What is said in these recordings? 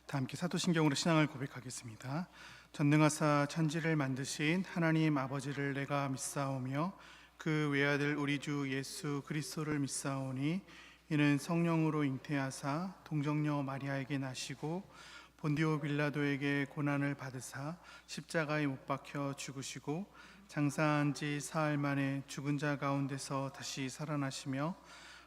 다 함께 사도신경으로 신앙을 고백하겠습니다. 전능하사 천지를 만드신 하나님 아버지를 내가 믿사오며 그 외아들 우리 주 예수 그리스도를 믿사오니 이는 성령으로 잉태하사 동정녀 마리아에게 나시고 본디오 빌라도에게 고난을 받으사 십자가에 못 박혀 죽으시고 장사한 지 사흘 만에 죽은 자 가운데서 다시 살아나시며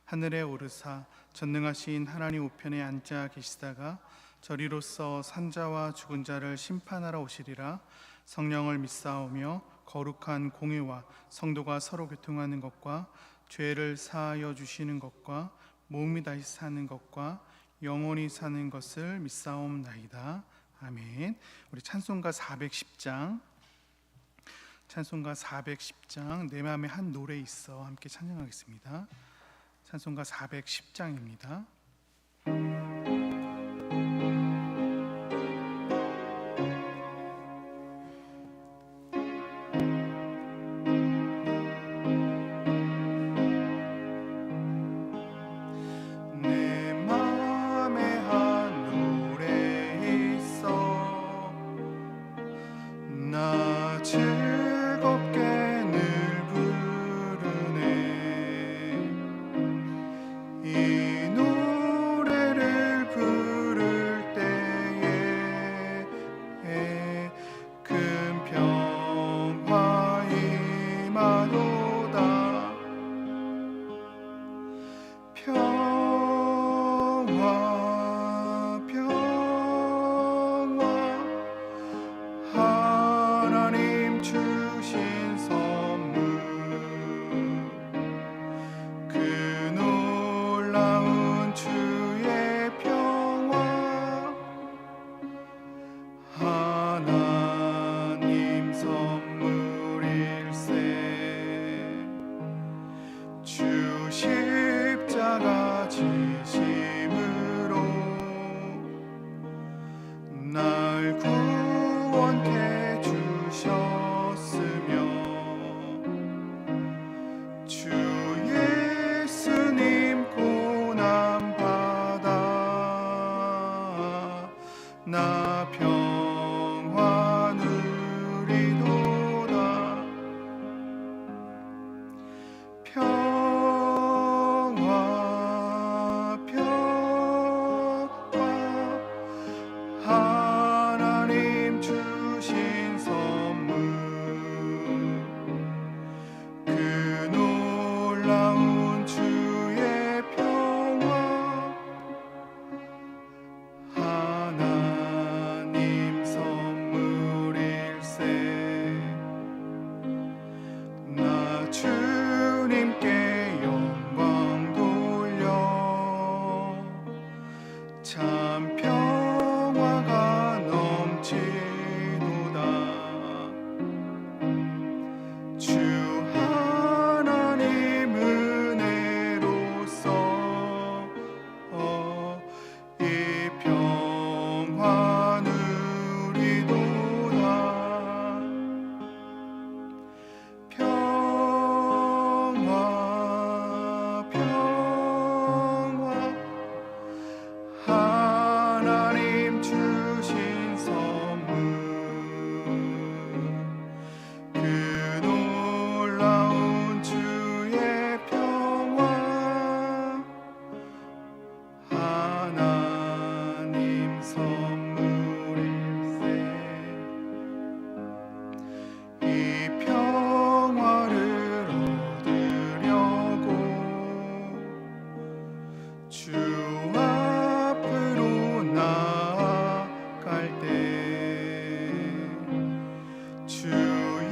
하늘에 오르사 전능하신 하나님 우편에 앉아 계시다가 저리로서 산자와 죽은 자를 심판하러 오시리라. 성령을 믿사오며 거룩한 공회와 성도가 서로 교통하는 것과 죄를 사하여 주시는 것과 몸이 다시 사는 것과 영원히 사는 것을 믿사옵나이다. 아멘. 우리 찬송가 410장 내 맘에 한 노래 있어 함께 찬양하겠습니다. 찬송가 410장입니다. 평화 주 앞으로 나아갈 때 주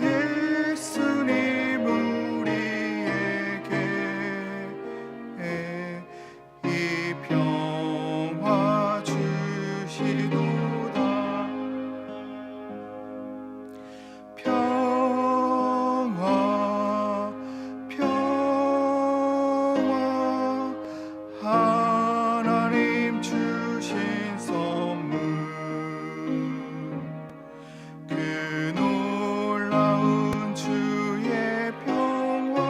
예수님 우리에게 이 평화 주시도다. 평화 평화 하나님 주신 선물 그 놀라운 주의 평화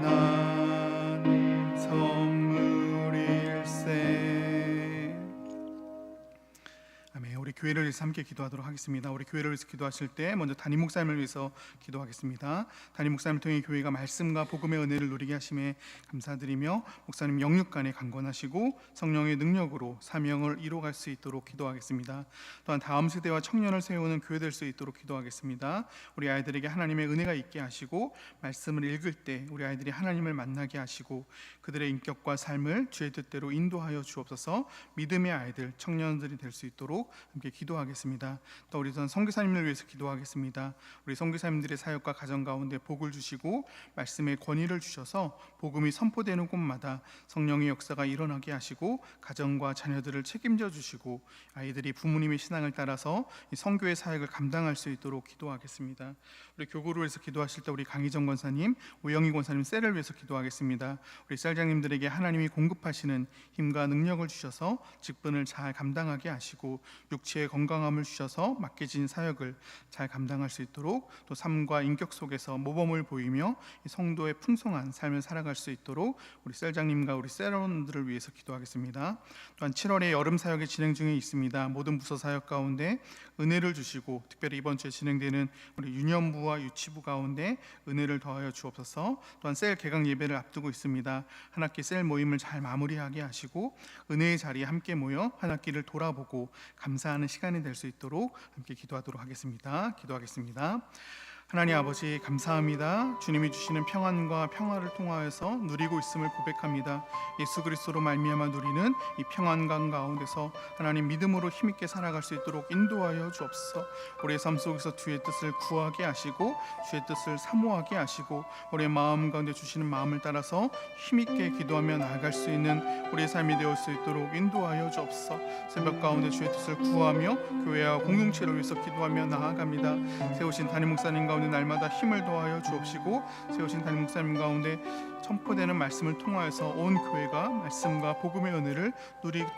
하나님 선물일세. 아멘. 우리 교회를 위해서 함께 기도하도록 하겠습니다. 우리 교회를 위해서 기도하실 때 먼저 담임 목사님을 위해서 기도하겠습니다. 담임 목사님을 통해 교회가 말씀과 복음의 은혜를 누리게 하심에 감사드리며 목사님 영육간에 강건하시고 성령의 능력으로 사명을 이루어갈 수 있도록 기도하겠습니다. 또한 다음 세대와 청년을 세우는 교회 될 수 있도록 기도하겠습니다. 우리 아이들에게 하나님의 은혜가 있게 하시고 말씀을 읽을 때 우리 아이들이 하나님을 만나게 하시고 그들의 인격과 삶을 주의 뜻대로 인도하여 주옵소서. 믿음의 아이들, 청년들이 될 수 있도록 함께 기도하겠습니다. 또 우리 선교사님을 위해서 기도하겠습니다. 우리 선교사님들의 사역과 가정 가운데 복을 주시고 말씀의 권위를 주셔서 복음이 선포되는 곳마다 성령의 역사가 일어나게 하시고 가정과 자녀들을 책임져 주시고 아이들이 부모님의 신앙을 따라서 이 선교의 사역을 감당할 수 있도록 기도하겠습니다. 우리 교구를 위해서 기도하실 때 우리 강희정 권사님, 오영희 권사님 셀을 위해서 기도하겠습니다. 우리 셀장님들에게 하나님이 공급하시는 힘과 능력을 주셔서 직분을 잘 감당하게 하시고 육체의 건강함을 주셔서 맡겨진 사역을 잘 감당할 수 있도록 또 삶과 인격 속에서 모범을 보이며 성도의 풍성한 삶을 살아갈 수 있도록 우리 셀장님과 우리 셀원들을 위해서 기도하겠습니다. 또한 7월에 여름 사역이 진행 중에 있습니다. 모든 부서 사역 가운데 은혜를 주시고 특별히 이번 주에 진행되는 우리 유년부와 유치부 가운데 은혜를 더하여 주옵소서. 또한 셀 개강 예배를 앞두고 있습니다. 한 학기 셀 모임을 잘 마무리하게 하시고 은혜의 자리에 함께 모여 한 학기를 돌아보고 감사하는 시간이 될 수 있도록 함께 기도하도록 하겠습니다. 기도하겠습니다. 하나님 아버지 감사합니다. 주님이 주시는 평안과 평화를 통하여서 누리고 있음을 고백합니다. 예수 그리스도로 말미암아 누리는 이 평안감 가운데서 하나님 믿음으로 힘있게 살아갈 수 있도록 인도하여 주옵소서. 우리의 삶 속에서 주의 뜻을 구하게 하시고 주의 뜻을 사모하게 하시고 우리의 마음 가운데 주시는 마음을 따라서 힘있게 기도하며 나아갈 수 있는 우리의 삶이 되어 수 있도록 인도하여 주옵소서. 새벽 가운데 주의 뜻을 구하며 교회와 공동체를 위해서 기도하며 나아갑니다. 세우신 담임 목사님 가운데 날마다 힘을 더하여 주옵시고 세우신 담임 목사님 가운데 선포되는 말씀을 통하여서 온 교회가 말씀과 복음의 은혜를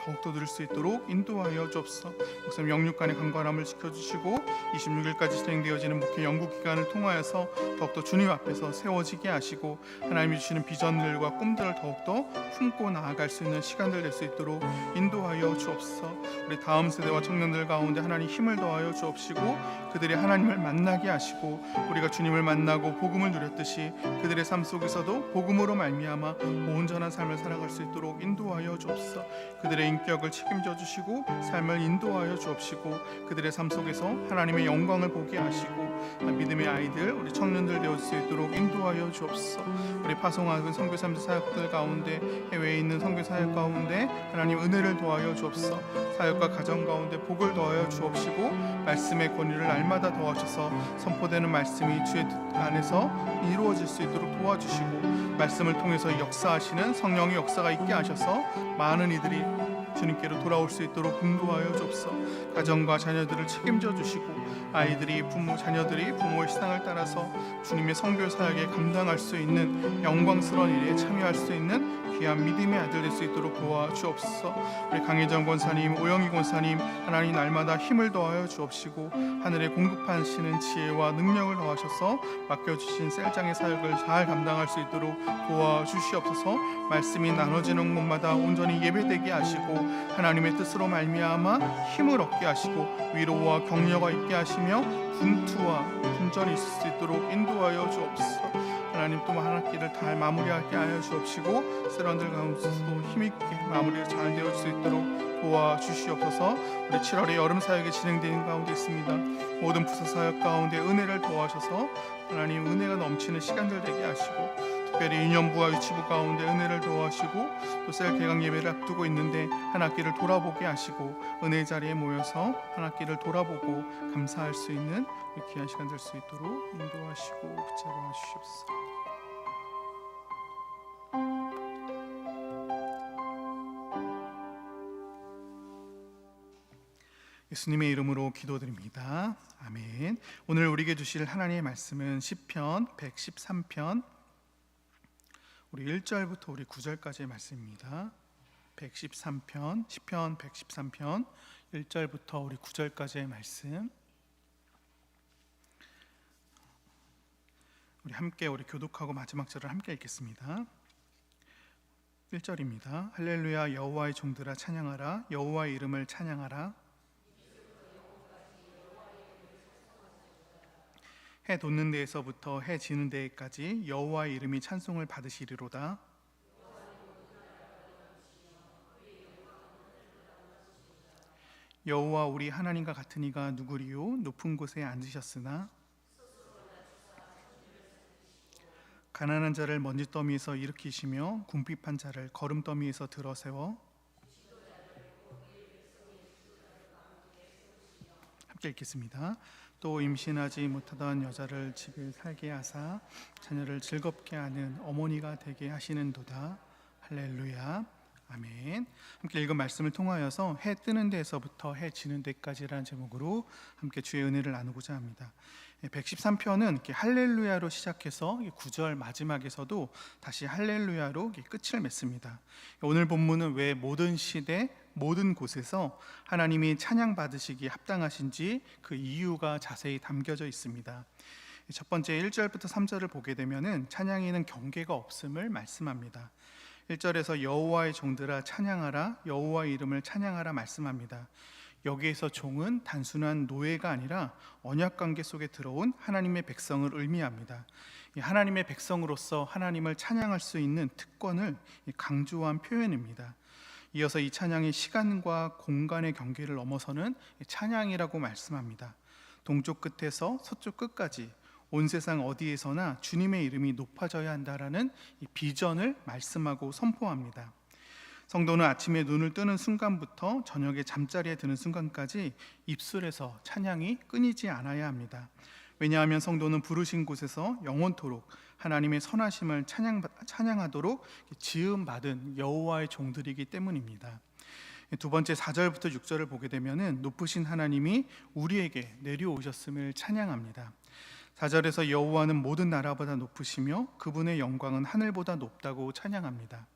더욱더 누릴 수 있도록 인도하여 주옵소서. 목사님 영육간의 강건함을 지켜주시고 26일까지 진행되어지는 목회 연구 기간을 통하여서 더욱더 주님 앞에서 세워지게 하시고 하나님이 주시는 비전들과 꿈들을 더욱더 품고 나아갈 수 있는 시간들 될 수 있도록 인도하여 주옵소서. 우리 다음 세대와 청년들 가운데 하나님 힘을 더하여 주옵시고 그들이 하나님을 만나게 하시고 우리가 주님을 만나고 복음을 누렸듯이 그들의 삶 속에서도 복음으로 말미암아 온전한 삶을 살아갈 수 있도록 인도하여 주옵소서. 그들의 인격을 책임져 주시고 삶을 인도하여 주옵시고 그들의 삶 속에서 하나님의 영광을 보게 하시고 믿음의 아이들 우리 청년들 되어 수 있도록 인도하여 주옵소서. 우리 파송학은 선교사님들 사역들 가운데 해외에 있는 선교 사역 가운데 하나님 은혜를 더하여 주옵소서. 사역과 가정 가운데 복을 더하여 주옵시고 말씀의 권위를 날마다 더하셔서 선포되는 말씀이 주의 뜻 안에서 이루어질 수 있도록 도와주시고 말씀을 통해서 역사하시는 성령의 역사가 있게 하셔서 많은 이들이 주님께로 돌아올 수 있도록 인도하여 주옵소서. 가정과 자녀들을 책임져 주시고 아이들이 자녀들이 부모의 신앙을 따라서 주님의 선교 사역에 감당할 수 있는 영광스러운 일에 참여할 수 있는 귀한 믿음의 아들 될 수 있도록 도와주옵소서. 우리 강혜정 권사님, 오영희 권사님 하나님 날마다 힘을 더하여 주옵시고 하늘에 공급하시는 지혜와 능력을 더하셔서 맡겨주신 셀장의 사역을 잘 감당할 수 있도록 도와주시옵소서. 말씀이 나눠지는 곳마다 온전히 예배되게 하시고 하나님의 뜻으로 말미암아 힘을 얻게 하시고 위로와 격려가 있게 하시며 분투와 분전이 있을 수 있도록 인도하여 주옵소서. 하나님 또 한 학기를 잘 마무리하게 하여 주옵시고 세런들 가운데서도 힘있게 마무리가 잘 되어질 수 있도록 도와주시옵소서. 우리 7월에 여름 사역이 진행되는 가운데 있습니다. 모든 부서 사역 가운데 은혜를 도와셔서 하나님 은혜가 넘치는 시간들 되게 하시고 특별히 유년부와 유치부 가운데 은혜를 도와주시고 또 셀 개강 예배를 앞두고 있는데 한 학기를 돌아보게 하시고 은혜의 자리에 모여서 한 학기를 돌아보고 감사할 수 있는 귀한 시간 될 수 있도록 인도하시고 붙잡아 주시옵소서. 예수님의 이름으로 기도드립니다. 아멘. 오늘 우리에게 주실 하나님의 말씀은 시편 113편 우리 1절부터 우리 9절까지의 말씀입니다. 113편 시편 113편 1절부터 우리 9절까지의 말씀. 우리 함께 우리 교독하고 마지막 절을 함께 읽겠습니다. 1절입니다. 할렐루야 여호와의 종들아 찬양하라. 여호와의 이름을 찬양하라. 해 돋는 데에서부터 해 지는 데까지 여호와의 이름이 찬송을 받으시리로다. 여호와 우리 하나님과 같은 이가 누구리요? 높은 곳에 앉으셨으나 가난한 자를 먼지더미에서 일으키시며 궁핍한 자를 거름더미에서 들어세워 함께 읽겠습니다. 또 임신하지 못하던 여자를 집에 살게 하사 자녀를 즐겁게 하는 어머니가 되게 하시는도다. 할렐루야. 아멘. 함께 읽은 말씀을 통하여서 해 뜨는 데에서부터 해 지는 데까지라는 제목으로 함께 주의 은혜를 나누고자 합니다. 113편은 이렇게 할렐루야로 시작해서 9절 마지막에서도 다시 할렐루야로 끝을 맺습니다. 오늘 본문은 왜 모든 시대 모든 곳에서 하나님이 찬양 받으시기에 합당하신지 그 이유가 자세히 담겨져 있습니다. 첫 번째 1절부터 3절을 보게 되면은 찬양에는 경계가 없음을 말씀합니다. 1절에서 여호와의 종들아 찬양하라, 여호와의 이름을 찬양하라 말씀합니다. 여기에서 종은 단순한 노예가 아니라 언약 관계 속에 들어온 하나님의 백성을 의미합니다. 하나님의 백성으로서 하나님을 찬양할 수 있는 특권을 강조한 표현입니다. 이어서 이 찬양이 시간과 공간의 경계를 넘어서는 찬양이라고 말씀합니다. 동쪽 끝에서 서쪽 끝까지 온 세상 어디에서나 주님의 이름이 높아져야 한다라는 이 비전을 말씀하고 선포합니다. 성도는 아침에 눈을 뜨는 순간부터 저녁에 잠자리에 드는 순간까지 입술에서 찬양이 끊이지 않아야 합니다. 왜냐하면 성도는 부르신 곳에서 영원토록 하나님의 선하심을 찬양하도록 지음받은 여호와의 종들이기 때문입니다. 두 번째 4절부터 6절을 보게 되면 높으신 하나님이 우리에게 내려오셨음을 찬양합니다. 4절에서 여호와는 모든 나라보다 높으시며 그분의 영광은 하늘보다 높다고 찬양합니다.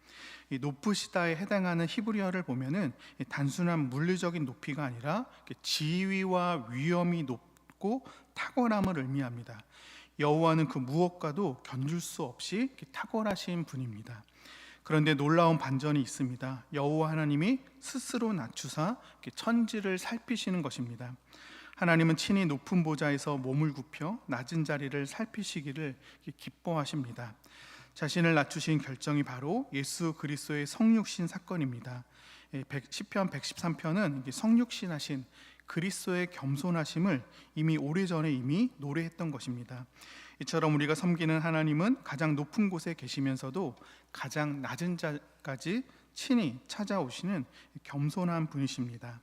이 높으시다에 해당하는 히브리어를 보면은 단순한 물리적인 높이가 아니라 지위와 위엄이 높고 탁월함을 의미합니다. 여호와는 그 무엇과도 견줄 수 없이 탁월하신 분입니다. 그런데 놀라운 반전이 있습니다. 여호와 하나님이 스스로 낮추사 천지를 살피시는 것입니다. 하나님은 친히 높은 보좌에서 몸을 굽혀 낮은 자리를 살피시기를 기뻐하십니다. 자신을 낮추신 결정이 바로 예수 그리스도의 성육신 사건입니다. 시편 113편은 성육신하신 그리스도의 겸손하심을 이미 오래전에 노래했던 것입니다. 이처럼 우리가 섬기는 하나님은 가장 높은 곳에 계시면서도 가장 낮은 자까지 친히 찾아오시는 겸손한 분이십니다.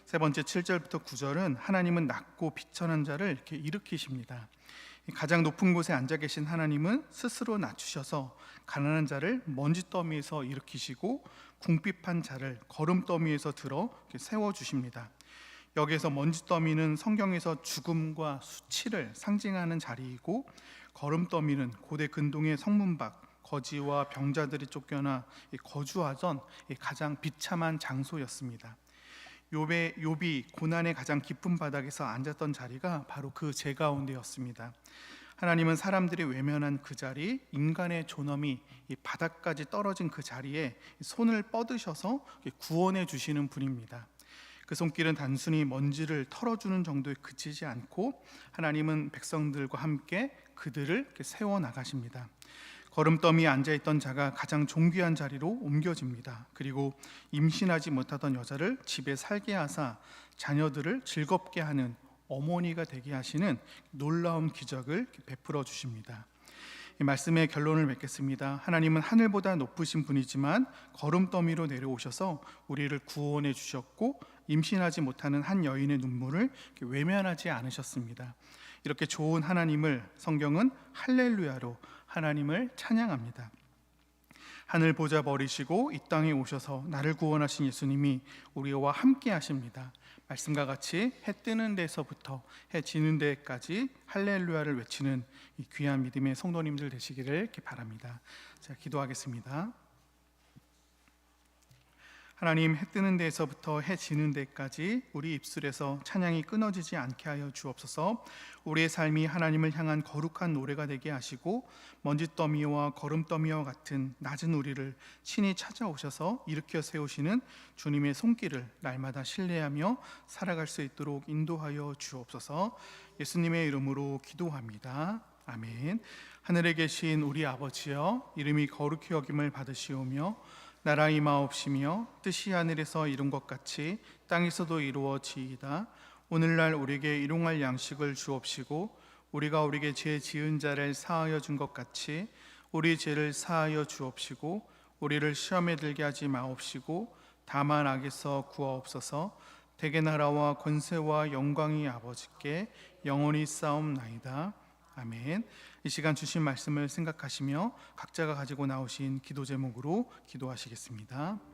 세 번째 7절부터 9절은 하나님은 낮고 비천한 자를 이렇게 일으키십니다. 가장 높은 곳에 앉아 계신 하나님은 스스로 낮추셔서 가난한 자를 먼지더미에서 일으키시고 궁핍한 자를 거름더미에서 들어 세워주십니다. 여기에서 먼지더미는 성경에서 죽음과 수치를 상징하는 자리이고 거름더미는 고대 근동의 성문밖 거지와 병자들이 쫓겨나 거주하던 가장 비참한 장소였습니다. 욥이 고난의 가장 깊은 바닥에서 앉았던 자리가 바로 그 제 가운데였습니다. 하나님은 사람들이 외면한 그 자리, 인간의 존엄이 이 바닥까지 떨어진 그 자리에 손을 뻗으셔서 구원해 주시는 분입니다. 그 손길은 단순히 먼지를 털어주는 정도에 그치지 않고 하나님은 백성들과 함께 그들을 세워 나가십니다. 거름더미에 앉아있던 자가 가장 존귀한 자리로 옮겨집니다. 그리고 임신하지 못하던 여자를 집에 살게 하사 자녀들을 즐겁게 하는 어머니가 되게 하시는 놀라운 기적을 베풀어 주십니다. 이 말씀의 결론을 맺겠습니다. 하나님은 하늘보다 높으신 분이지만 거름더미로 내려오셔서 우리를 구원해 주셨고, 임신하지 못하는 한 여인의 눈물을 외면하지 않으셨습니다. 이렇게 좋은 하나님을 성경은 할렐루야로 하나님을 찬양합니다. 하늘 보좌 버리시고 이 땅에 오셔서 나를 구원하신 예수님이 우리와 함께 하십니다. 말씀과 같이 해 뜨는 데서부터 해 지는 데까지 할렐루야를 외치는 이 귀한 믿음의 성도님들 되시기를 이렇게 바랍니다. 자, 기도하겠습니다. 하나님, 해 뜨는 데에서부터 해 지는 데까지 우리 입술에서 찬양이 끊어지지 않게 하여 주옵소서. 우리의 삶이 하나님을 향한 거룩한 노래가 되게 하시고, 먼지더미와 거름더미와 같은 낮은 우리를 친히 찾아오셔서 일으켜 세우시는 주님의 손길을 날마다 신뢰하며 살아갈 수 있도록 인도하여 주옵소서. 예수님의 이름으로 기도합니다. 아멘. 하늘에 계신 우리 아버지여, 이름이 거룩히 여김을 받으시오며 나라 임하옵시며 뜻이 하늘에서 이룬 것 같이 땅에서도 이루어지이다. 오늘날 우리에게 일용할 양식을 주옵시고, 우리가 우리에게 죄 지은 자를 사하여 준 것 같이 우리 죄를 사하여 주옵시고, 우리를 시험에 들게 하지 마옵시고 다만 악에서 구하옵소서. 대개 나라와 권세와 영광이 아버지께 영원히 싸움나이다. 아멘. 이 시간 주신 말씀을 생각하시며 각자가 가지고 나오신 기도 제목으로 기도하시겠습니다.